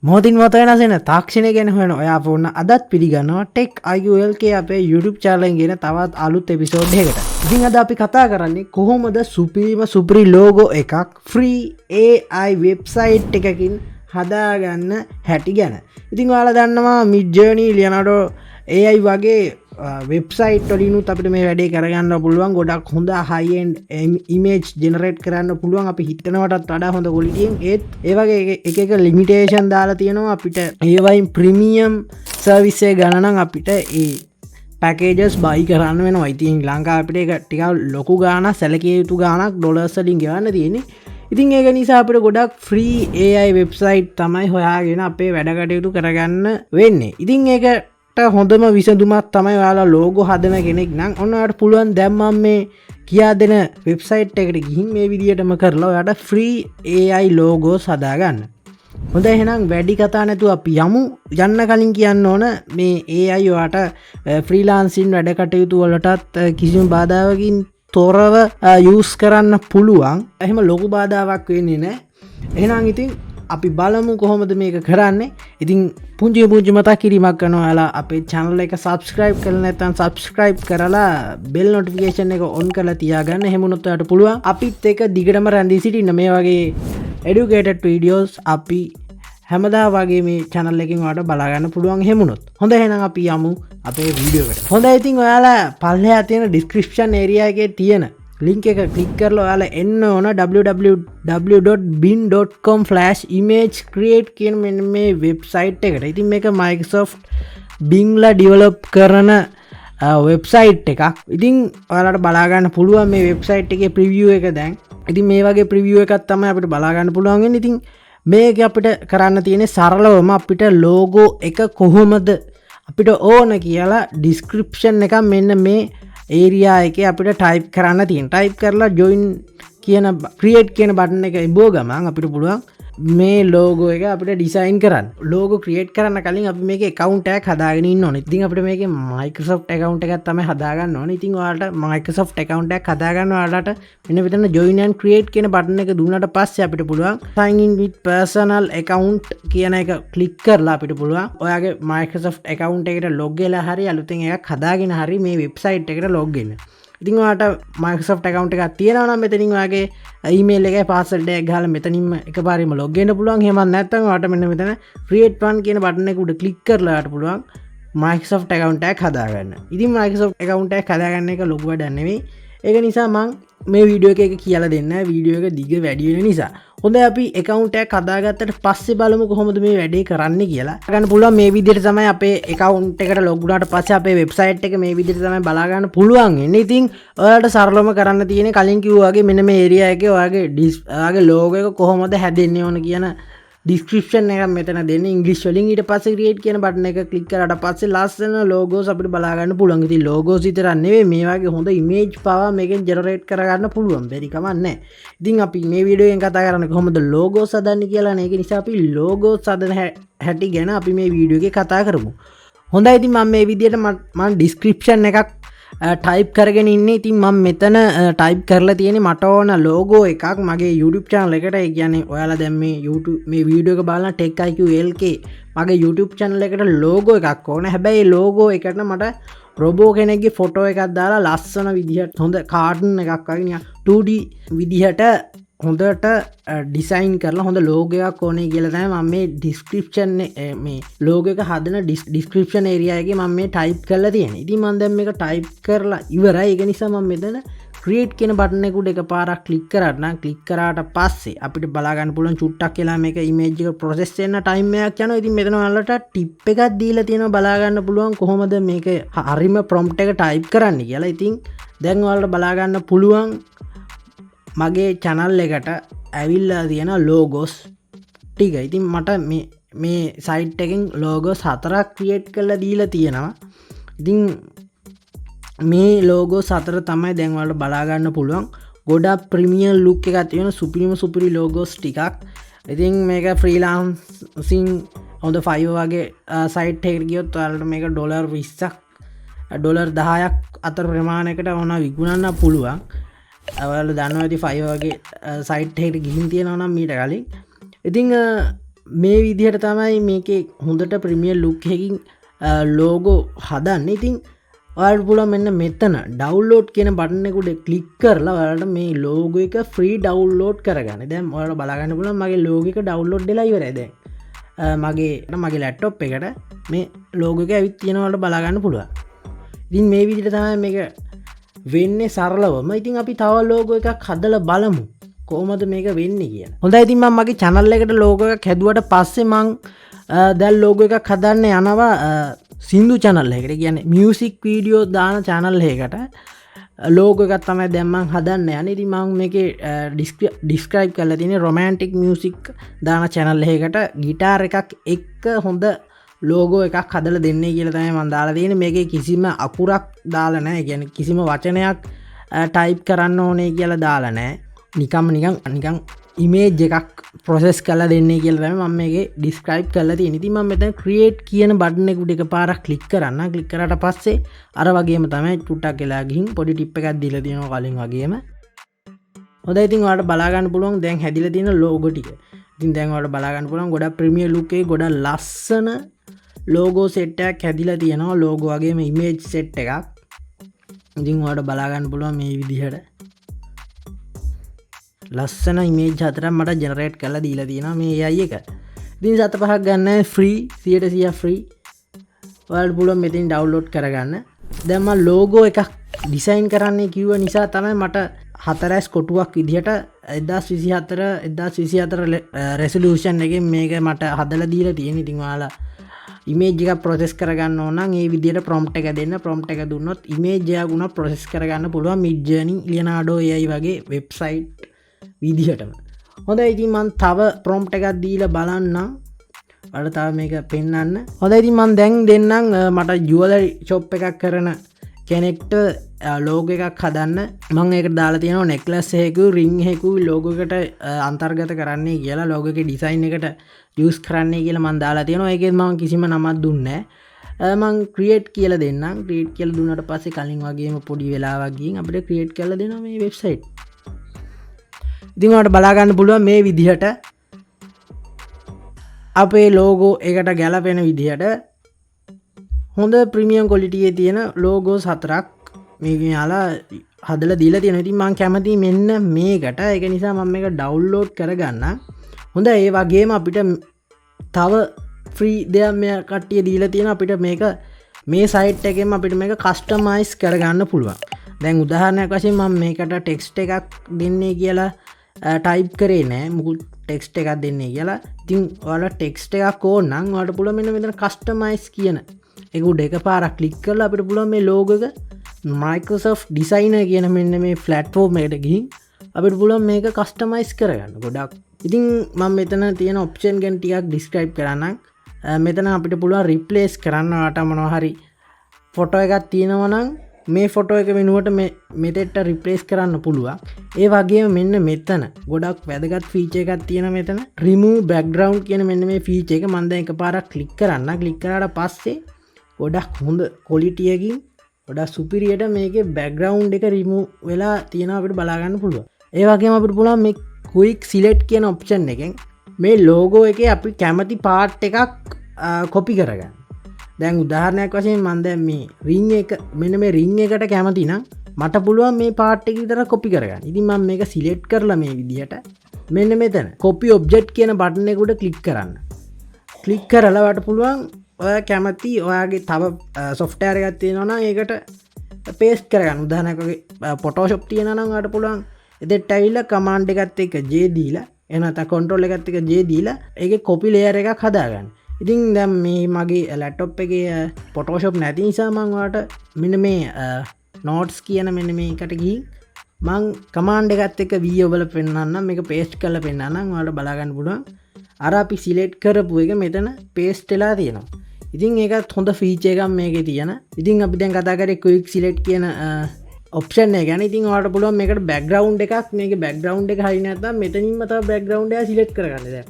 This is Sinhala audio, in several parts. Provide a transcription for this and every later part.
මොහොතින් මොහොත වෙනස් වෙන තාක්ෂණය ගැන හොයන ඔයා වුණ අදත් පිළිගන්නවා ටෙක් IULK අපේ YouTube channel එකෙන් ගෙන තවත් අලුත් එපිසෝඩ් එකකට. ඉතින් අද අපි කතා කරන්නේ කොහොමද සුපිරි logo එකක් free AI website එකකින් හදාගන්න හැටි ගැන. ඉතින් ඔයාලා දන්නවා Midjourney Leonardo AI වගේ වෙබ්සයිට් වලිනුත් අපිට මේ වැඩේ කරගන්න පුළුවන්. ගොඩක් හොඳ high end image generate කරන්න පුළුවන්. අපි හිතනවටත් වඩා හොඳ quality එකෙන් ඒත් ඒ වගේ එක limitation දාලා තියෙනවා අපිට. ඒ වයින් premium service එක ගන්න නම් අපිට ඒ packages buy කරන්න වෙනවා. ඉතින් ලංකාවේ අපිට ඒක ටිකක් ලොකු ගාණක් සැලකිය යුතු ගාණක් ඩොලර්ස් වලින් ගෙවන්න තියෙන්නේ. ඉතින් ඒක නිසා අපිට ගොඩක් free AI website තමයි හොයාගෙන අපේ වැඩ කටයුතු කරගන්න වෙන්නේ. ඉතින් ඒකට හොඳම විසඳුමක් තමයි ඔයාලා logo හදන කෙනෙක් නම් ඔන්න ඔයාලට පුළුවන් දැන් මම මේ කියා දෙන වෙබ්සයිට් එකට ගිහින් මේ විදියටම කරලා ඔයාලට free AI logos හදාගන්න. හොඳයි එහෙනම් වැඩි කතා නැතුව අපි යමු. යන්න කලින් කියන්න ඕන මේ AI ඔයාලට freelancing වැඩ කටයුතු වලටත් කිසිම බාධාවකින් තොරව use කරන්න පුළුවන්. එහෙම ලොකු බාධාවක් වෙන්නේ නැහැ. එහෙනම් ඉතින් අපි බලමු කොහොමද මේක කරන්නේ. ඉතින් පුංචි මතක් කිරීමක් කරනවා ඔයාලා අපේ channel එක subscribe කරලා නැත්නම් subscribe කරලා bell notification එක on කරලා තියාගන්න. එහෙම වුණොත් ඔයාලට පුළුවන් අපිත් එක දිගටම රැඳී සිටින්න මේ වගේ educated videos අපි හැමදා වගේ මේ channel එකෙන් ඔයාලට බලා ගන්න පුළුවන් එහෙම වුණොත්. හොඳයි එහෙනම් අපි යමු අපේ වීඩියෝ එකට. හොඳයි ඉතින් ඔයාලා පල්ලෙහා තියෙන description area එකේ තියෙන link එක click කරලා ඔයාලා එන්න ඕන www.bing.com/image create කියන මෙන්න මේ website එකට. ඉතින් මේක Microsoft Bing ලා develop කරන website එකක්. ඉතින් ඔයාලට බලා ගන්න පුළුවන් මේ website එකේ preview එක දැන්. ඉතින් මේ වගේ preview එකක් තමයි අපිට බලා ගන්න පුළුවන් වෙන්නේ. ඉතින් මේක අපිට කරන්න තියෙන්නේ සරලවම අපිට logo එක කොහොමද අපිට ඕන කියලා description එක මෙන්න මේ ඒරියා එකේ අපිට ටයිප් කරන්න තියෙන. ටයිප් කරලා join කියන create කියන බටන් එක ඉබුව ගමන් අපිට පුළුවන් මේ logo එක අපිට design කරන්න. logo create කරන්න කලින් අපි මේකේ account එකක් හදාගෙන ඉන්න ඕනේ. ඉතින් අපිට මේකේ Microsoft account එකක් තමයි හදාගන්න ඕනේ. ඉතින් ඔයාලට Microsoft account එකක් හදාගන්න ඔයාලට මෙන්න මෙතන join and create කියන බටන් එක දුන්නාට පස්සේ අපිට පුළුවන් sign in with personal account කියන එක click කරලා අපිට පුළුවන් ඔයාගේ Microsoft account එකට log වෙලා හරි අලුතෙන් එකක් හදාගෙන හරි මේ website එකට log වෙන්න. ඉතින් ඔයාලට Microsoft account එකක් තියෙනවා නම් මෙතනින් ඔයාගේ email එකේ password එක ගහලා මෙතනින්ම එකපාරෙම log වෙන්න පුළුවන්. එහෙම නැත්නම් ඔයාලට මෙන්න මෙතන create one කියන බටන් එක උඩ click කරලා ඔයාලට පුළුවන් Microsoft account එකක් හදාගන්න. ඉතින් Microsoft account එකක් හදාගන්න එක ලොකු වැඩක් නෙවෙයි. ඒක නිසා මම මේ වීඩියෝ එකේ කියලා දෙන්නේ වීඩියෝ එක දිග වැඩි වෙන නිසා. හොඳයි අපි account එකක් හදාගත්තට පස්සේ බලමු කොහොමද මේ වැඩේ කරන්නේ කියලා. ගන්න පුළුවන් මේ විදිහට තමයි අපේ account එකට log වුණාට පස්සේ අපේ website එක මේ විදිහට තමයි බලා ගන්න පුළුවන් වෙන්නේ. ඉතින් ඔයාලට සරලවම කරන්න තියෙන්නේ කලින් කිව්වා වගේ මෙන්න මේ area එකේ ඔයාගේ logo එක කොහොමද හැදෙන්නේ ඕන කියන description එකක් මෙතන දෙන්නේ English වලින්. ඊට පස්සේ create කියන බටන් එක click කරාට පස්සේ ලස්සන logos අපිට බලා ගන්න පුළුවන්. ඉතින් logos විතරක් නෙවෙයි මේ වගේ හොඳ image power මේකෙන් generate කරගන්න පුළුවන්. බැරි කමක් නැහැ. ඉතින් අපි මේ වීඩියෝ එකෙන් කතා කරන්නේ කොහොමද logos හදන්නේ කියලා නේ. ඒක නිසා අපි logos හදන හැටි ගැන අපි මේ වීඩියෝ එකේ කතා කරමු. හොඳයි ඉතින් මම මේ විදිහට මම description එකක් ටයිප් කරගෙන ඉන්නේ. ඉතින් මම මෙතන ටයිප් කරලා තියෙන්නේ මට ඕන logo එකක් මගේ YouTube channel එකට. ඒ කියන්නේ ඔයාලා දැන් මේ YouTube මේ වීඩියෝ එක බලන Tech IQLK මගේ YouTube channel එකට logo එකක් ඕන. හැබැයි logo එකට මට robot කෙනෙක්ගේ photo එකක් දාලා ලස්සන විදිහට හොඳ cartoon එකක් වගේ නිකන් 2D විදිහට හොඳට ඩිසයින් කරලා හොඳ logo එකක් ඕනේ කියලා තමයි මම මේ description මේ logo එක හදන description area එකේ මම මේ type කරලා තියෙන්නේ. ඉතින් මම දැන් මේක type කරලා ඉවරයි. ඒක නිසා මම මෙතන create කියන බටන් එක උඩ එකපාරක් click කරාට කරාට පස්සේ අපිට බලා ගන්න පුළුවන් චුට්ටක් කියලා මේක image එක process වෙන්න time එකක් යනවා. ඉතින් මෙතන ඔයාලට tip එකක් දීලා තියෙනවා බලා ගන්න පුළුවන් කොහොමද මේක හරිම prompt එක type කරන්න කියලා. ඉතින් දැන් ඔයාලට බලා ගන්න පුළුවන් මගේ channel එකට ඇවිල්ලා තියෙන logos ටික. ඉතින් මට මේ site එකෙන් logos 4ක් create කරලා දීලා තියෙනවා. ඉතින් මේ logos 4 තමයි දැන් ඔයාලට බලා ගන්න පුළුවන්. ගොඩක් premium look එකක් තියෙන සුපිරි logos ටිකක්. ඉතින් මේක freelancing හොඳ Fiverr වගේ site එකකට ගියොත් ඔයාලට මේක $20ක් $10ක් අතර ප්‍රමාණයකට වුණා විකුණන්න පුළුවන්. ඔයාලා දන්නවා ඇති Fiverr වගේ site එකකට ගිහින් තියෙනවා නම් මීට කලින්. ඉතින් මේ විදිහට තමයි මේකේ හොඳට ප්‍රමියර් ලුක් එකකින් ලෝගෝ හදන්න. ඉතින් ඔයාලට පුළුවන් මෙන්න මෙතන ඩවුන්ලෝඩ් කියන බටන් එකට ක්ලික් කරලා ඔයාලට මේ ලෝගෝ එක ෆ්‍රී ඩවුන්ලෝඩ් කරගන්න. දැන් ඔයාලට බලා ගන්න පුළුවන් මගේ ලෝගෝ එක ඩවුන්ලෝඩ් වෙලා ඉවරයි දැන්. මගේ ලැප්ටොප් එකට මේ ලෝගෝ එක ඇවිත් තියෙනවා ඔයාලට බලා ගන්න පුළුවන්. ඉතින් මේ විදිහට තමයි මේක වෙන්නේ සරලවම. ඉතින් අපි තව ලෝගෝ එකක් හදලා බලමු කොහොමද මේක වෙන්නේ කියලා. හොඳයි ඉතින් මම මගේ channel එකට ලෝගෝ එකක් හැදුවට පස්සේ මම දැන් ලෝගෝ එකක් හදන්න යනවා සින්දු channel එකකට. කියන්නේ මියුසික් වීඩියෝ දාන channel එකකට ලෝගෝ එකක් තමයි දැන් මම හදන්න යන්නේ. ඉතින් මම මේකේ describe කරලා තියෙන්නේ romantic music දාන channel එකකට ගිටාර් එකක් එක්ක හොඳ ලෝගෝ එකක් හදලා දෙන්නේ කියලා තමයි මම දාලා තියෙන්නේ. මේකේ කිසිම අකුරක් දාලා නැහැ. කියන්නේ කිසිම වචනයක් ටයිප් කරන්න ඕනේ කියලා දාලා නැහැ. නිකන් ඉමේජ් එකක් ප්‍රොසෙස් කරලා දෙන්නේ කියලා තමයි මම මේකේ ඩිස්ක්‍රයිබ් කරලා තියෙන්නේ. ඉතින් මම මෙතන ක්‍රියේට් කියන බටන් එක උඩ එකපාරක් ක්ලික් කරන්න. ක්ලික් කරාට පස්සේ අර වගේම තමයි චුට්ටක් වෙලා ගිහින් පොඩි ටිප් එකක් දීලා තියෙනවා කලින් වගේම. හොඳයි ඉතින් ඔයාලට බලා ගන්න පුළුවන් දැන් හැදිලා තියෙන ලෝගෝ ටික. ඉතින් දැන් ඔයාලට බලා ගන්න පුළුවන් ගොඩක් ප්‍රීමියර් ලුක් එකේ ගොඩක් ලස්සන ලෝගෝ සෙට් එකක් හැදිලා තියෙනවා. ලෝගෝ වගේම ඉමේජ් සෙට් එකක්. ඉතින් ඔයාලට බලා ගන්න පුළුවන් මේ විදිහට ලස්සන ඉමේජ් හතරක් මට ජෙනරේට් කරලා දීලා තියෙනවා මේ AI එක. ඉතින් සත පහක් ගන්න ෆ්‍රී 100% ෆ්‍රී. ඔයාලට පුළුවන් මෙතෙන් ඩවුන්ලෝඩ් කරගන්න. දැන් මම ලෝගෝ එකක් ඩිසයින් කරන්න කිව්ව නිසා තමයි මට 4S කොටුවක් විදිහට 1024 රෙසලූෂන් එකෙන් මේක මට හදලා දීලා තියෙන. ඉතින් ඔයාලා ඉමේජ් එක ප්‍රොසෙස් කරගන්න ඕන නම් ඒ විදිහට ප්‍රොම්ප්ට් එක දෙන්න. ප්‍රොම්ප්ට් එක දුන්නොත් ඉමේජ් එක ගුණ ප්‍රොසෙස් කරගන්න පුළුවන් Midjourney, Leonardo AI වගේ වෙබ්සයිට් විදිහටම. හොඳයි ඉතින් මම තව ප්‍රොම්ප්ට් එකක් දීලා බලන්නම්. ඔයාලට තව මේක පෙන්වන්න. හොඳයි ඉතින් මම දැන් දෙන්නම් මට ජුවලරි ෂොප් එකක් කරන කෙනෙක්ට ලෝගෝ එකක් හදන්න. මම ඒකට දාලා තියෙනවා නෙක්ලස් එකකුයි රින් එකකුයි ලෝගෝ එකට අන්තර්ගත කරන්නයි කියලා. ලෝගෝ එකේ ඩිසයින් එකට යූස් කරන්නයි කියලා මම දාලා තියෙනවා. ඒකෙත් මම කිසිම නමක් දුන්නේ නැහැ. මම ක්‍රියේට් කියලා දෙන්නම්. ක්‍රියේට් කියලා දුන්නාට පස්සේ කලින් වගේම පොඩි වෙලාවක් ගිහින් අපිට ක්‍රියේට් කරලා දෙනවා මේ වෙබ්සයිට්. ඉතින් ඔයාලට බලා ගන්න පුළුවන් මේ විදිහට අපේ ලෝගෝ එකට ගැලපෙන විදිහට හොඳ ප්‍රීමියම් ක්වොලිටි එකේ තියෙන ලෝගෝස් හතරක් මේක යාලා හදලා දීලා තියෙනවා. ඉතින් මම කැමතියි මෙන්න මේකට. ඒක නිසා මම මේක ඩවුන්ලෝඩ් කරගන්නම්. හොඳයි ඒ වගේම අපිට තව ෆ්‍රී දෙයක් මේ කට්ටිය දීලා තියෙන අපිට මේක මේ සයිට් එකෙන් අපිට මේක කස්ටමයිස් කරගන්න පුළුවන්. දැන් උදාහරණයක් වශයෙන් මම මේකට ටෙක්ස්ට් එකක් දෙන්නේ කියලා ටයිප් කරේ නෑ. මුකුත් ටෙක්ස්ට් එකක් දෙන්නේ කියලා. ඉතින් ඔයාලා ටෙක්ස්ට් එකක් ඕන නම් ඔයාලට පුළුවන් මෙන්න මෙතන කස්ටමයිස් කියන ඒක උඩ එකපාරක් ක්ලික් කරලා අපිට පුළුවන් මේ ලෝගෝ එක Microsoft Designer කියන මෙන්න මේ platform එකට ගිහින් අපිට පුළුවන් මේක කස්ටමයිස් කරගන්න ගොඩක්. ඉතින් මම මෙතන තියෙන ඔප්ෂන් ගැන ටිකක් ඩිස්ක්‍රයිබ් කරන්නම්. මෙතන අපිට පුළුවන් රිප්ලේස් කරන්න ඔයාලට මොනවා හරි ෆොටෝ එකක් තියෙනවා නම් මේ ෆොටෝ එක වෙනුවට මෙතෙට රිප්ලේස් කරන්න පුළුවන්. ඒ වගේම මෙන්න මෙතන ගොඩක් වැදගත් ෆීචර් එකක් තියෙනවා. මෙතන remove background කියන මෙන්න මේ ෆීචර් එක මම දැන් එකපාරක් ක්ලික් කරන්න. ක්ලික් කරාට පස්සේ ගොඩක් හොඳ ක්වොලිටි එකකින් ගොඩක් සුපිරියට මේකේ background එක remove වෙලා තියෙනවා අපිට බලා ගන්න පුළුවන්. ඒ වගේම අපිට පුළුවන් මේ quick select කියන option එකෙන් මේ logo එකේ අපි කැමති part එකක් copy කරගන්න. දැන් උදාහරණයක් වශයෙන් මම දැන් මේ ring එක මෙන්න මේ ring එකට කැමති නම් මට පුළුවන් මේ part එක විතර copy කරගන්න. ඉතින් මම මේක select කරලා මේ විදිහට මෙන්න මෙතන copy object කියන button එක උඩ click කරන්න. click කරලා ඔයාලට පුළුවන් ඔයා කැමති ඔයාගේ තව software එකක් තියෙනවා නම් ඒකට paste කරගන්න. උදාහරණයක් වගේ Photoshop තියෙනවා නම් ඔයාලට පුළුවන් එතෙට ඇවිල්ලා command එකත් එක්ක J දීලා එනත control එකත් එක්ක J දීලා ඒකේ copy layer එකක් හදාගන්න. ඉතින් දැන් මේ මගේ ලැප්ටොප් එකේ Photoshop නැති නිසා මම ඔයාලට මෙන්න මේ notes කියන මෙන්න මේකට ගිහින් මම command එකත් එක්ක V ඔබල පෙන්නන්නම්. මේක paste කරලා පෙන්නන්නම්. ඔයාලට බලා ගන්න පුළුවන්. අර අපි select කරපු එක මෙතන paste වෙලා තියෙනවා. ඉතින් ඒකත් හොඳ feature එකක් මේකේ තියෙන. ඉතින් අපි දැන් කතා කරේ quick select කියන option එක ගැන. ඉතින් ඔයාලට පුළුවන් මේකට background එකක් මේකේ background එක හරිය නැත්නම් මෙතනින්ම තව background එක select කරගන්න. දැන්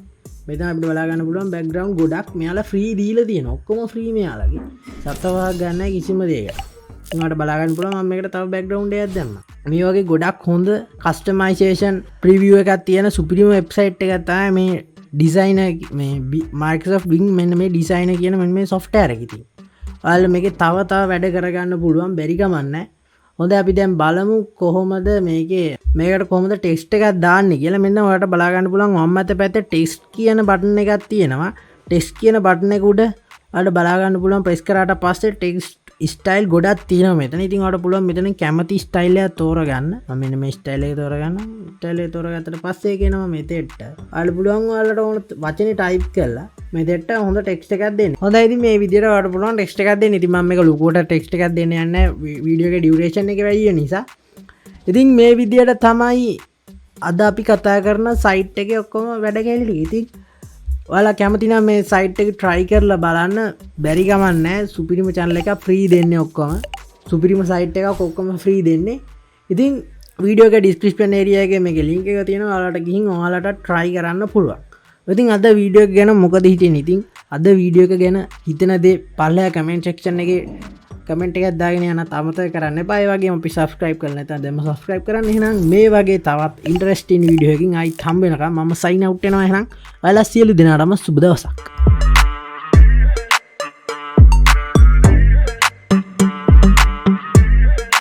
මෙතන අපිට බලා ගන්න පුළුවන් background ගොඩක් මෙයාලා free දීලා තියෙනවා. ඔක්කොම free මෙයාලගේ. සතවහක් ගන්න කිසිම දෙයක්. ඔයාලට බලා ගන්න පුළුවන් මම මේකට තව background එකක් දැම්මා. මේ වගේ ගොඩක් හොඳ customization preview එකක් තියෙන සුපිරිම website එකක් තමයි මේ ඩිසයින Microsoft Bing මෙන්න මේ ඩිසයින කියන මෙන්න මේ software එක ඉතින් ඔයාලා මේකේ තව වැඩ කරගන්න පුළුවන් බැරි කමක් නැහැ හොඳ අපි දැන් බලමු කොහොමද මේකට කොහොමද ටෙක්ස්ට් එකක් දාන්නේ කියලා මෙන්න ඔයාලට බලා ගන්න පුළුවන් වම් අත පැත්තේ ටෙක්ස්ට් කියන බටන් එකක් තියෙනවා ටෙක්ස්ට් කියන බටන් එක උඩ ඔයාලට බලා ගන්න පුළුවන් ප්‍රෙස් කරාට පස්සේ ටෙක්ස්ට් ස්ටයිල් ගොඩක් තියෙනවා මෙතන. ඉතින් ඔයාලට පුළුවන් මෙතන කැමති ස්ටයිල් එකක් තෝරගන්න. මම මෙන්න මේ ස්ටයිල් එක තෝරගන්න. ස්ටයිල් එක තෝරගත්තට පස්සේ කියනවා මෙතෙට්ට. ඔයාලට පුළුවන් ඔයාලට ඕන වචනේ ටයිප් කරලා මෙතෙට්ට හොඳ ටෙක්ස්ට් එකක් දෙන්න. හොඳයි ඉතින් මේ විදිහට ඔයාලට පුළුවන් ටෙක්ස්ට් එකක් දෙන්න. ඉතින් මම මේක ලොකුවට ටෙක්ස්ට් එකක් දෙන්න යන්නේ නැහැ. වීඩියෝ එකේ ඩියුරේෂන් එක වැඩි නිසා. ඉතින් මේ විදිහට තමයි අද අපි කතා කරන සයිට් එකේ ඔක්කොම වැඩ කැලි. ඉතින් ඔයාලා කැමති නම් මේ සයිට් එක try කරලා බලන්න බැරි ගමන් නැහැ සුපිරිම channel එක free දෙන්නේ ඔක්කොම සුපිරිම සයිට් එකක් ඔක්කොම free දෙන්නේ ඉතින් වීඩියෝ එක description area එකේ මේකේ link එක තියෙනවා ඔයාලට ගිහින් ඔයාලට try කරන්න පුළුවන් ඉතින් අද වීඩියෝ එක ගැන මොකද හිතෙන්නේ ඉතින් අද වීඩියෝ එක ගැන හිතන දේ පල්ලෙහා comment section එකේ කමෙන්ට් එකක් දාගෙන යන්න අමතක කරන්න එපා ඒ වගේම අපි subscribe කරලා නැත්නම් දැන්ම subscribe කරන්න එහෙනම් මේ වගේ තවත් interesting වීඩියෝ එකකින් ආයිත් හම්බ වෙනකම් මම sign out වෙනවා එහෙනම් ඔයාලා සියලු දෙනාටම සුබ දවසක්